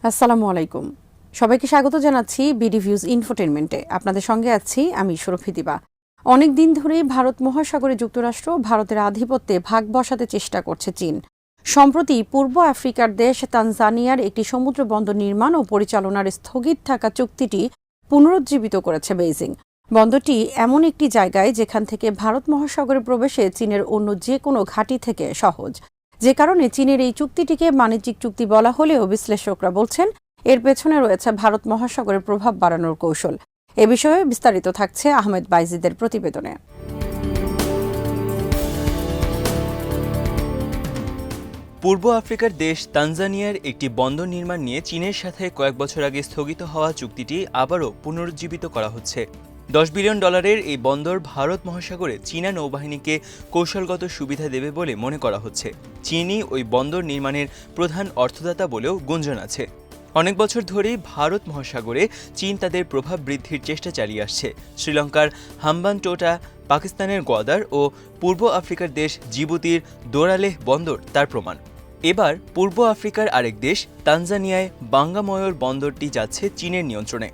আসসালামু আলাইকুম। সবাইকে স্বাগত জানাচ্ছি বিডি ভিউজ ইনফোটেনমেন্টে। আপনাদের সঙ্গে আছি আমি শরফি দিবা। অনেক দিন ধরেই ভারত মহাসাগরে যুক্তরাষ্ট্র ভারতের আধিপত্যে ভাগ বসাতে চেষ্টা করছে চীন। সম্প্রতি পূর্ব আফ্রিকার দেশ তানজানিয়ার একটি সমুদ্র বন্দর নির্মাণ ও পরিচালনার স্থগিত থাকা চুক্তিটি পুনরুজ্জীবিত করেছে বেইজিং। বন্দরটি এমন একটি জায়গায় যেখান থেকে ভারত মহাসাগরে প্রবেশে চীনের অন্য যে কোনো ঘাঁটি থেকে সহজ, যে কারণে চীনের এই চুক্তিটিকে বাণিজ্যিক চুক্তি বলা হলেও বিশ্লেষকরা বলছেন এর পেছনে রয়েছে ভারত মহাসাগরের প্রভাব বাড়ানোর কৌশল। এ বিষয়ে বিস্তারিত থাকছে আহমেদ বাইজিদের প্রতিবেদনে। পূর্ব আফ্রিকার দেশ তানজানিয়ার একটি বন্দর নির্মাণ নিয়ে চীনের সাথে কয়েক বছর আগে স্থগিত হওয়া চুক্তিটি আবারও পুনরুজ্জীবিত করা হচ্ছে। $10 বিলিয়ন এই বন্দর ভারত মহাসাগরে চীনা নৌবাহিনীকে কৌশলগত সুবিধা দেবে বলে মনে করা হচ্ছে। চীনই ওই বন্দর নির্মাণের প্রধান অর্থদাতা বলেও গুঞ্জন আছে। অনেক বছর ধরেই ভারত মহাসাগরে চীন তাদের প্রভাব বৃদ্ধির চেষ্টা চালিয়ে আসছে। শ্রীলঙ্কার হাম্বানটোটা, পাকিস্তানের গোয়াদার ও পূর্ব আফ্রিকার দেশ জিবুতির দোরালেহ বন্দর তার প্রমাণ। এবার পূর্ব আফ্রিকার আরেক দেশ তানজানিয়ায় বাঙ্গাময়র বন্দরটি যাচ্ছে চীনের নিয়ন্ত্রণে।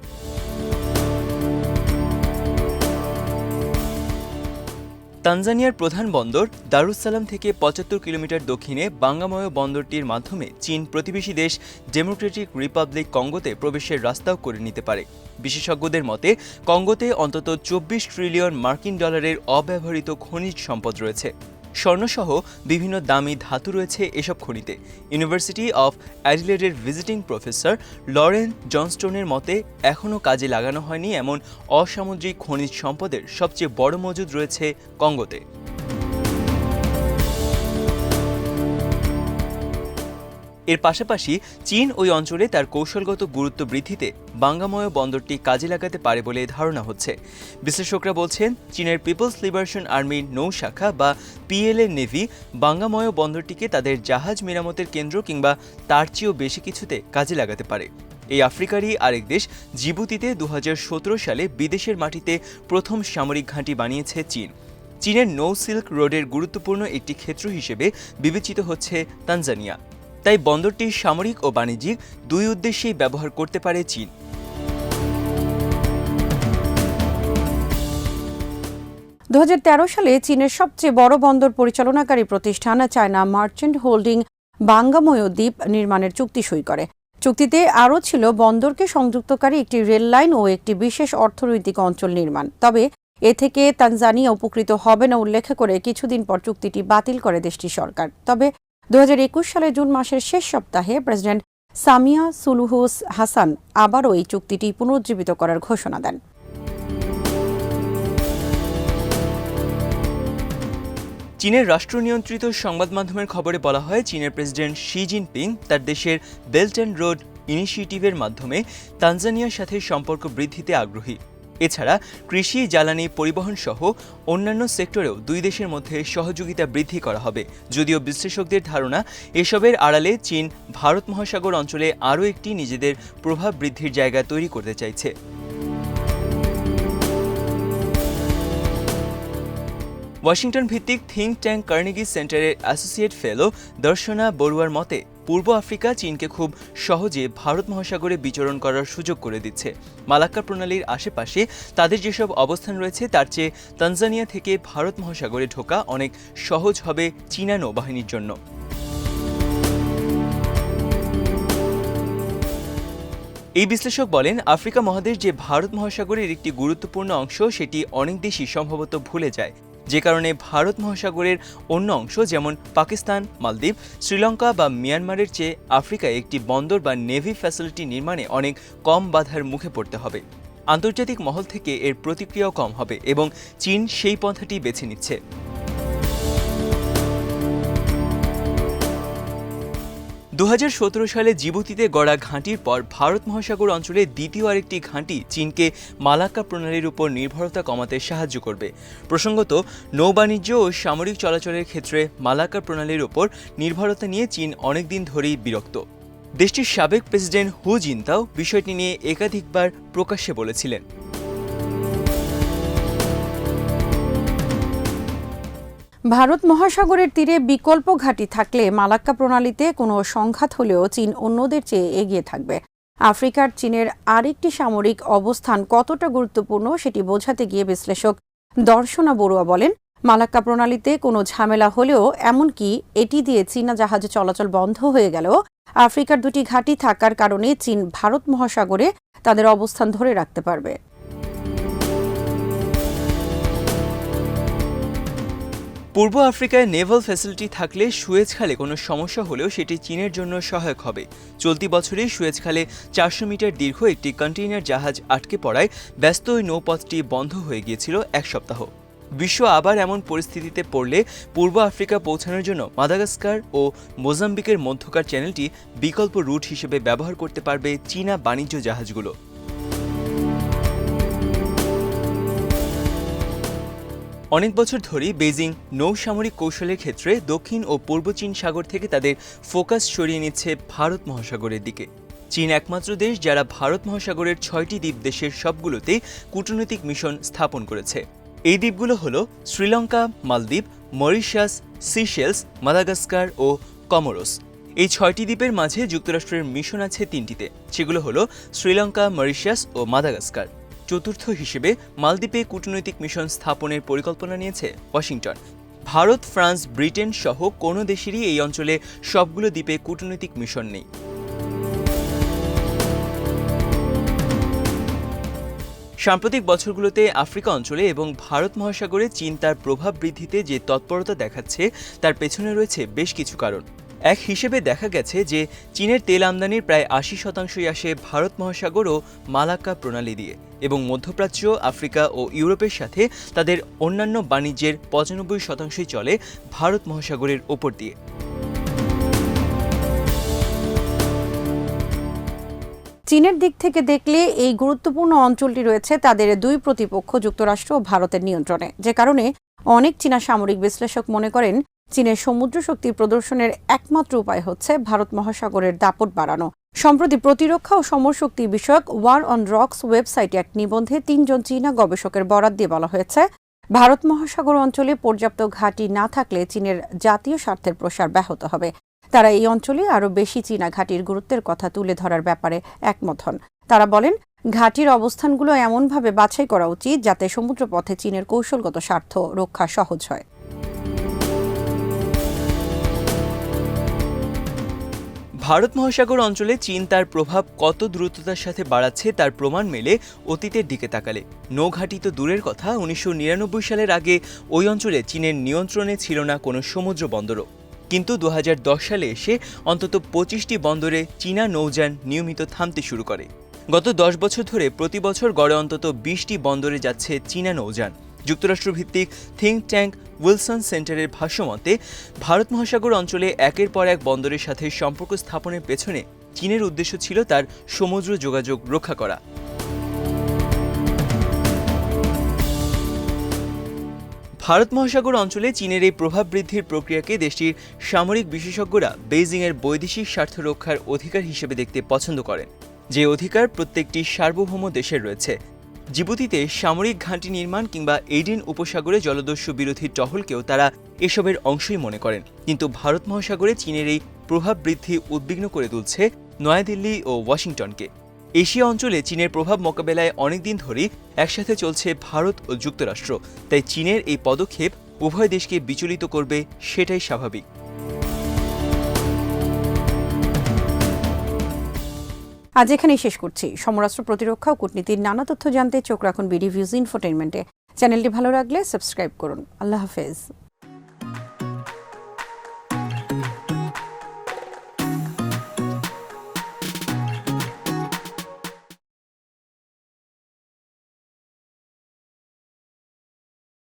তানজানিয়ার প্রধান বন্দর দারুস-সালাম থেকে ৭৫ কিলোমিটার দক্ষিণে বাঙ্গাময় বন্দরটির মাধ্যমে চীন প্রতিবেশী দেশ ডেমোক্রেটিক রিপাবলিক কঙ্গোতে প্রবেশের রাস্তাও করে নিতে পারে। বিশেষজ্ঞদের মতে কঙ্গোতে অন্তত $24 ট্রিলিয়ন অব্যবহৃত খনিজ সম্পদ রয়েছে। স্বর্ণসহ বিভিন্ন দামি ধাতু রয়েছে এসব খনিতে। ইউনিভার্সিটি অফ অ্যাডিলেডের ভিজিটিং প্রফেসর লরেন জনস্টোনের মতে এখনও কাজে লাগানো হয়নি এমন অসামুদ্রিক খনিজ সম্পদের সবচেয়ে বড় মজুদ রয়েছে কঙ্গোতে। এর পাশাপাশি চীন ওই অঞ্চলে তার কৌশলগত গুরুত্ব বৃদ্ধিতে বাঙ্গাময় বন্দরটি কাজে লাগাতে পারে বলে ধারণা হচ্ছে। বিশ্লেষকরা বলছেন চীনের পিপলস লিবারেশন আর্মির নৌ শাখা বা পিএলএ নেভি বাঙ্গাময় বন্দরটিকে তাদের জাহাজ মেরামতের কেন্দ্র কিংবা তার চেয়েও বেশি কিছুতে কাজে লাগাতে পারে। এই আফ্রিকারই আরেক দেশ জিবুতিতে ২০১৭ সালে বিদেশের মাটিতে প্রথম সামরিক ঘাঁটি বানিয়েছে চীন। চীনের নৌ সিল্ক রোডের গুরুত্বপূর্ণ একটি ক্ষেত্র হিসেবে বিবেচিত হচ্ছে তানজানিয়া। তাই বন্দরটি সামরিক ও বাণিজ্যিক দুই উদ্দেশ্যেই ব্যবহার করতে পারে চীন। ২০১৩ সালে চীনের সবচেয়ে বড় বন্দর পরিচালনাকারী প্রতিষ্ঠান চায়না মার্চেন্ট হোল্ডিং বাঙ্গাময় দ্বীপ নির্মাণের চুক্তি সই করে। চুক্তিতে আরও ছিল বন্দরকে সংযুক্তকারী একটি রেল লাইন ও একটি বিশেষ অর্থনৈতিক অঞ্চল নির্মাণ। তবে এ থেকে তানজানিয়া উপকৃত হবে না উল্লেখ করে কিছুদিন পর চুক্তিটি বাতিল করে দেশটির সরকার। তবে ২০২১ সালের জুন মাসের শেষ সপ্তাহে প্রেসিডেন্ট সামিয়া সুলুহু হাসান আবারও এই চুক্তিটি পুনরুজ্জীবিত করার ঘোষণা দেন। চীনের রাষ্ট্র নিয়ন্ত্রিত সংবাদ মাধ্যমের খবরে বলা হয় চীনের প্রেসিডেন্ট শি জিনপিং তার দেশের বেল্ট অ্যান্ড রোড ইনিশিয়েটিভের মাধ্যমে তানজানিয়ার সাথে সম্পর্ক বৃদ্ধিতে আগ্রহী। এছাড়া কৃষি, জ্বালানি, পরিবহন সহ অন্যান্য সেক্টরেও দুই দেশের মধ্যে সহযোগিতা বৃদ্ধি করা হবে। যদিও বিশ্লেষকদের ধারণা এসবের আড়ালে চীন ভারত মহাসাগর অঞ্চলে আরও একটি নিজেদের প্রভাব বৃদ্ধির জায়গা তৈরি করতে চাইছে। ওয়াশিংটন ভিত্তিক থিঙ্ক ট্যাঙ্ক কার্নেগি সেন্টারের অ্যাসোসিয়েট ফেলো দর্শনা বড়ুয়ার মতে পূর্ব আফ্রিকা চীনকে খুব সহজে ভারত মহাসাগরে বিচরণ করার সুযোগ করে দিচ্ছে। মালাক্কা প্রণালীর আশেপাশে তাদের যেসব অবস্থান রয়েছে তার চেয়ে তানজানিয়া থেকে ভারত মহাসাগরে ঢোকা অনেক সহজ হবে চীনা নৌবাহিনীর জন্য। এই বিশ্লেষক বলেন আফ্রিকা মহাদেশ যে ভারত মহাসাগরের একটি গুরুত্বপূর্ণ অংশ সেটি অনেক দেশই সম্ভবত ভুলে যায়, যে কারণে ভারত মহাসাগরের অন্য অংশ যেমন পাকিস্তান, মালদ্বীপ, শ্রীলঙ্কা বা মিয়ানমারের চেয়ে আফ্রিকায় একটি বন্দর বা নেভি ফ্যাসিলিটি নির্মাণে অনেক কম বাধার মুখে পড়তে হবে। আন্তর্জাতিক মহল থেকে এর প্রতিক্রিয়াও কম হবে এবং চীন সেই পন্থাটি বেছে নিচ্ছে। ২০১৭ সালে জিবুতিতে গড়া ঘাঁটির পর ভারত মহাসাগর অঞ্চলে দ্বিতীয় আরেকটি ঘাঁটি চীনকে মালাক্কা প্রণালীর উপর নির্ভরতা কমাতে সাহায্য করবে। প্রসঙ্গত, নৌবাণিজ্য ও সামরিক চলাচলের ক্ষেত্রে মালাক্কা প্রণালীর উপর নির্ভরতা নিয়ে চীন অনেকদিন ধরেই বিরক্ত। দেশটির সাবেক প্রেসিডেন্ট হু জিনতাও বিষয়টি নিয়ে একাধিকবার প্রকাশ্যে বলেছিলেন। ভারত মহাসাগরের তীরে বিকল্প ঘাঁটি থাকলে মালাক্কা প্রণালীতে কোনো সংঘাত হলেও চীন অন্যদের চেয়ে এগিয়ে থাকবে। আফ্রিকার চীনের আরেকটি সামরিক অবস্থান কতটা গুরুত্বপূর্ণ সেটি বোঝাতে গিয়ে বিশ্লেষক দর্শনা বড়ুয়া বলেন, মালাক্কা প্রণালীতে কোনো ঝামেলা হলেও, এমনকি এটি দিয়ে চীনা জাহাজ চলাচল বন্ধ হয়ে গেলেও আফ্রিকার দুটি ঘাঁটি থাকার কারণে চীন ভারত মহাসাগরে তাদের অবস্থান ধরে রাখতে পারবে। পূর্ব আফ্রিকায় নেভাল ফ্যাসিলিটি থাকলে সুয়েজ খালে কোনো সমস্যা হলেও সেটি চীনের জন্য সহায়ক হবে। চলতি বছরে সুয়েজ খালে 400 মিটার দীর্ঘ একটি কন্টেইনার জাহাজ আটকে পড়ায় ব্যস্ত ওই নৌপথটি বন্ধ হয়ে গিয়েছিল এক সপ্তাহ। বিশ্ব আবার এমন পরিস্থিতিতে পড়লে পূর্ব আফ্রিকা পৌঁছানোর জন্য মাদাগাস্কার ও মোজাম্বিকের মধ্যকার চ্যানেলটি বিকল্প রুট হিসেবে ব্যবহার করতে পারবে চীনা বাণিজ্য জাহাজগুলো। অনেক বছর ধরেই বেইজিং নৌসামরিক কৌশলের ক্ষেত্রে দক্ষিণ ও পূর্ব চীন সাগর থেকে তাদের ফোকাস সরিয়ে নিচ্ছে ভারত মহাসাগরের দিকে। চীন একমাত্র দেশ যারা ভারত মহাসাগরের 6টি দ্বীপ দেশের সবগুলোতে কূটনৈতিক মিশন স্থাপন করেছে। এই দ্বীপগুলো হল শ্রীলঙ্কা, মালদ্বীপ, মরিশাস, সিশেলস, মাদাগাস্কার ও কমোরোস। এই 6টি দ্বীপের মাঝে যুক্তরাষ্ট্রের মিশন আছে 3টিতে, সেগুলো হল শ্রীলঙ্কা, মরিশাস ও মাদাগাস্কার। চতুর্থ হিসেবে মালদ্বীপে কূটনৈতিক মিশন স্থাপনের পরিকল্পনা নিয়েছে ওয়াশিংটন। ভারত, ফ্রান্স, ব্রিটেন সহ কোনো দেশেরই এই অঞ্চলে সবগুলো দ্বীপে কূটনৈতিক মিশন নেই। সাম্প্রতিক বছরগুলোতে আফ্রিকা অঞ্চলে এবং ভারত মহাসাগরে চীন তার প্রভাব বৃদ্ধিতে যে তৎপরতা দেখাচ্ছে তার পেছনে রয়েছে বেশ কিছু কারণ। এক হিসেবে দেখা গেছে যে চীনের তেল আমদানির প্রায় 80% আসে ভারত মহাসাগর ও মালাক্কা প্রণালী দিয়ে, এবং মধ্যপ্রাচ্য, আফ্রিকা ও ইউরোপের সাথে তাদের অন্যান্য বাণিজ্যের 95% চলে ভারত মহাসাগরের ওপর দিয়ে। চীনের দিক থেকে দেখলে এই গুরুত্বপূর্ণ অঞ্চলটি রয়েছে তাদের দুই প্রতিপক্ষ যুক্তরাষ্ট্র ও ভারতের নিয়ন্ত্রণে, যে কারণে অনেক চীনা সামরিক বিশ্লেষক মনে করেন চীনের সমুদ্র শক্তি প্রদর্শনের একমাত্র উপায় হচ্ছে ভারত মহাসাগরের দাপট বাড়ানো। সম্প্রতি প্রতিরক্ষা ও সমরশক্তি বিষয়ক ওয়ার অন রক্স ওয়েবসাইটে এক নিবন্ধে 3 জন চীনা গবেষকের বরাত দিয়ে বলা হয়েছে, ভারত মহাসাগর অঞ্চলে পর্যাপ্ত ঘাঁটি না থাকলে চীনের জাতীয় স্বার্থের প্রসার ব্যাহত হবে। তারা এই অঞ্চলে আরও বেশি চীনা ঘাঁটির গুরুত্বের কথা তুলে ধরার ব্যাপারে একমত হন। তারা বলেন, ঘাঁটির অবস্থানগুলো এমনভাবে বাছাই করা উচিত যাতে সমুদ্রপথে চীনের কৌশলগত স্বার্থ রক্ষা সহজ হয়। ভারত মহাসাগর অঞ্চলে চীন তার প্রভাব কত দ্রুততার সাথে বাড়াচ্ছে তার প্রমাণ মেলে অতীতের দিকে তাকালে। নৌঘাঁটি তো দূরের কথা, 1999 সালের আগে ওই অঞ্চলে চীনের নিয়ন্ত্রণে ছিল না কোনো সমুদ্র বন্দরও। কিন্তু 2010 সালে এসে অন্তত 25টি বন্দরে চীনা নৌযান নিয়মিত থামতে শুরু করে। গত 10 বছর ধরে প্রতি বছর গড়ে অন্তত 20টি বন্দরে যাচ্ছে চীনা নৌযান। যুক্তরাষ্ট্রভিত্তিক থিঙ্ক ট্যাঙ্ক উইলসন সেন্টারের ভাষ্যমতে, ভারত মহাসাগর অঞ্চলে একের পর এক বন্দরের সাথে সম্পর্ক স্থাপনের পেছনে চীনের উদ্দেশ্য ছিল তার সমুদ্র যোগাযোগ রক্ষা করা। ভারত মহাসাগর অঞ্চলে চীনের এই প্রভাব বৃদ্ধির প্রক্রিয়াকে দেশটির সামরিক বিশেষজ্ঞরা বেইজিংয়ের বৈদেশিক স্বার্থ রক্ষার অধিকার হিসেবে দেখতে পছন্দ করেন, যে অধিকার প্রত্যেকটি সার্বভৌম দেশের রয়েছে। জিবুতিতে সামরিক ঘাঁটি নির্মাণ কিংবা এডেন উপসাগরে জলদস্যু বিরোধী টহলকেও তারা এসবের অংশই মনে করেন। কিন্তু ভারত মহাসাগরে চীনের এই প্রভাব বৃদ্ধি উদ্বিগ্ন করে তুলছে নয়াদিল্লি ও ওয়াশিংটনকে। এশিয়া অঞ্চলে চীনের প্রভাব মোকাবেলায় অনেকদিন ধরেই একসাথে চলছে ভারত ও যুক্তরাষ্ট্র, তাই চীনের এই পদক্ষেপ উভয় দেশকে বিচলিত করবে, সেটাই স্বাভাবিক। আজ এখানেই শেষ করছি। সমরাস্ত্র, প্রতিরক্ষা ও কূটনীতির নানা তথ্য জানতে চোখ রাখুন বিডি ভিউজ ইনফোটেইনমেন্টে। চ্যানেলটি ভালো লাগলে সাবস্ক্রাইব করুন। আল্লাহ হাফেজ।